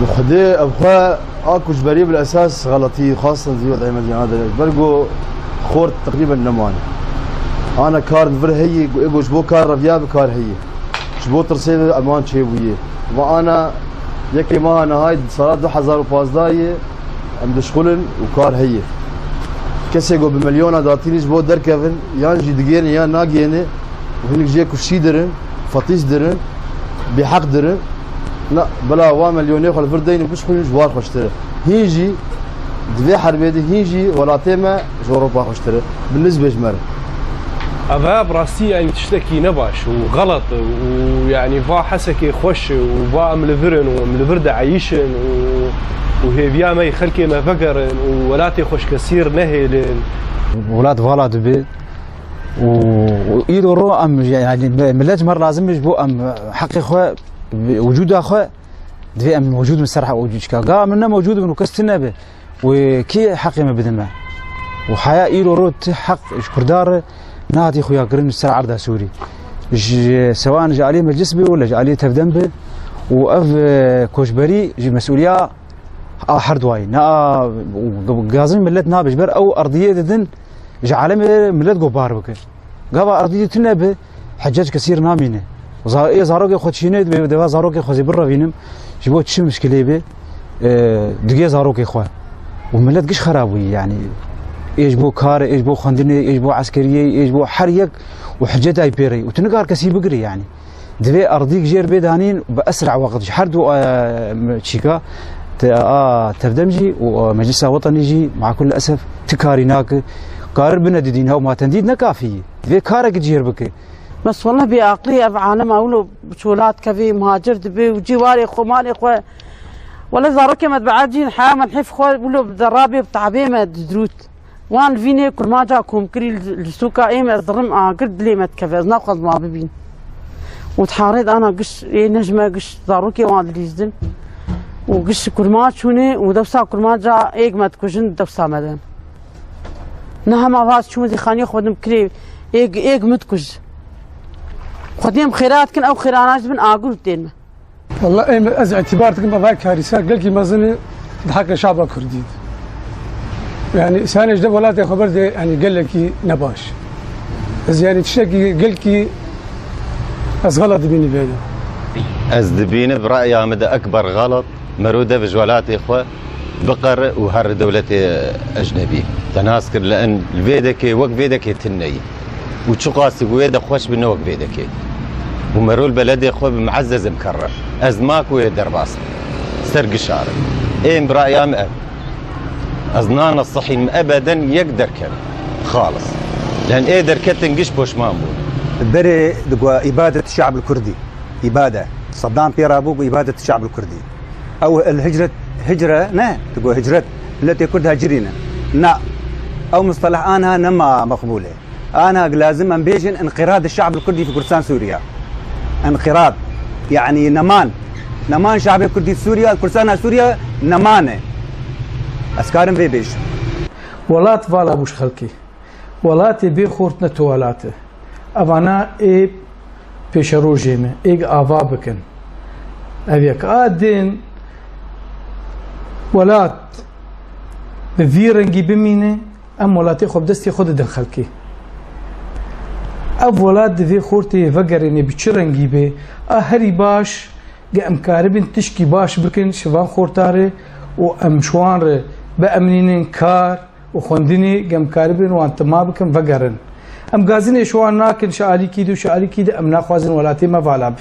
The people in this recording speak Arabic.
وخدي أبخا أكوش بري بالأساس غلطي خاصة زيود أي مدينة هذا برجو خورت تقريبا نمان أنا كار نفر هي إيجوش بو كار ربيا بكار هي شبو ترسيل أمان شيء وياه وأنا يكي ما أنا هاي صارت 2015 عم دشغلن وكار هي كسي جو بمليون داتينيش بو در كيفن يانجي دقيني يان ناقيني وهنك جي كوشي درن فطيس درن بحق درن لا بلا وا مليونير خل فردين كوش خل جوار خشتره هيجي دفي حربيدي هيجي ولا تيما اوروبا خشتره بالنسبه جمر أبها براسي يعني تشتكي نباش وغلط ويعني فا حسكي خوش وفا ملفرن وملفرد عيشن وهي بيا ما يخلكي ما فقرن ولاتي خوش كثير نهلن ولاد فالاد بي وإيدو رو أم يعني ملاج مر لازم يجبو أم حقي خو وجود أخو دفي أم موجود مسرح وجود كا منا موجود من وكستنا به وكي حقي ما بدنا وحياة إيدو رو حق كردار نادي خويا قرن السرعة عرضها سوري سواء جاء عليه مجلس بي ولا جاء عليه تفدم به وأف كوشبري جي مسؤولية حرد واي نا قازم ملت نابج بر أو أرضية دن جعل ملت قبار بك قابا أرضية تنبه حجاج كثير نامينه وزا زاروك خدشينه دوا زاروك خزي برا فينم جبوت شو مشكلة به دقيقة زاروك إخوة وملت قش خرابي يعني ايش بو كار ايش بو خندني ايش بو عسكريه ايش بو حريق وحجت اي بيري وتنقار كسي بقري يعني دفي ارضيك جير بيدانين باسرع وقت حردو تشيكا تفدمجي ومجلس وطني يجي مع كل اسف تكاري ناك قارب بنديدين وما تنديد نكافيه دفي كارك جير بك بس والله بعقلي افعانا ما اقولوا بشولات كفي مهاجر دبي وجواري خو مالي خو ولا زاروكي متبعات جين حامل حيف خو بقولوا بدرابي بتعبي ما دروت وان فيني كل ما جاكم كري السوكا ايم الضرم قد لي ما تكفز ناخذ ما ببين وتحارد انا قش نجمه قش ضاروكي وان ليزدن وقش كل ما شوني ودوسا كل ما جا ايج ما تكوجن دوسا مدن نها ما فاز شو دي خاني خدم كري ايج متكوج خديم خيرات كن او خيرانات بن اقول تين والله از اعتبارتك ما فاك كارثه قال لي مازني ضحك الشعب الكردي يعني سانج ده ولاتي خبر ده يعني قال لك نباش از يعني تشتكي قال لك از غلط بيني بينه از دبينه برايي مدى اكبر غلط مروده بجوالات اخوه بقر وهر دولة اجنبي تناسكر لان الفيدك وق فيدك تني وتشقاسي ويدا خوش بنه وق فيدك ومرو البلد اخوه معزز مكرر از ماكو درباس سرق الشارع ايه برايي أزنان الصحين أبدا يقدر كان خالص لأن إيه دركتن قش بوش مامون بري دقوا إبادة الشعب الكردي إبادة صدام بيرابوك إبادة الشعب الكردي أو الهجرة هجرة نا دقوا هجرة التي كرد هاجرين نا أو مصطلح أنا نما مقبولة أنا لازم أنبيجن انقراض الشعب الكردي في كردستان سوريا انقراض يعني نمان شعب الكردي في سوريا كردستان سوريا نمانه اسكارم في بيش ولات فالا بوش خلقي ولاتي بي خورتنا توالاته افانا اي بيشرو جيمه اي افا بكن ابيك ادين ولات بفيرنجي بمينه ام ولاتي خب دستي خود دن خلقي اف ولات دفي خورتي فقرني بتشرنجي بي هري باش قام كاربين تشكي باش بكن شفان خورتاري وامشوان بأمنين كار وخندني جم كاربين وانت ما بكم فقرن ام غازين شو ناكل شعالي كيدو شعالي كيد ام ناخذن ولاتي ما فعلا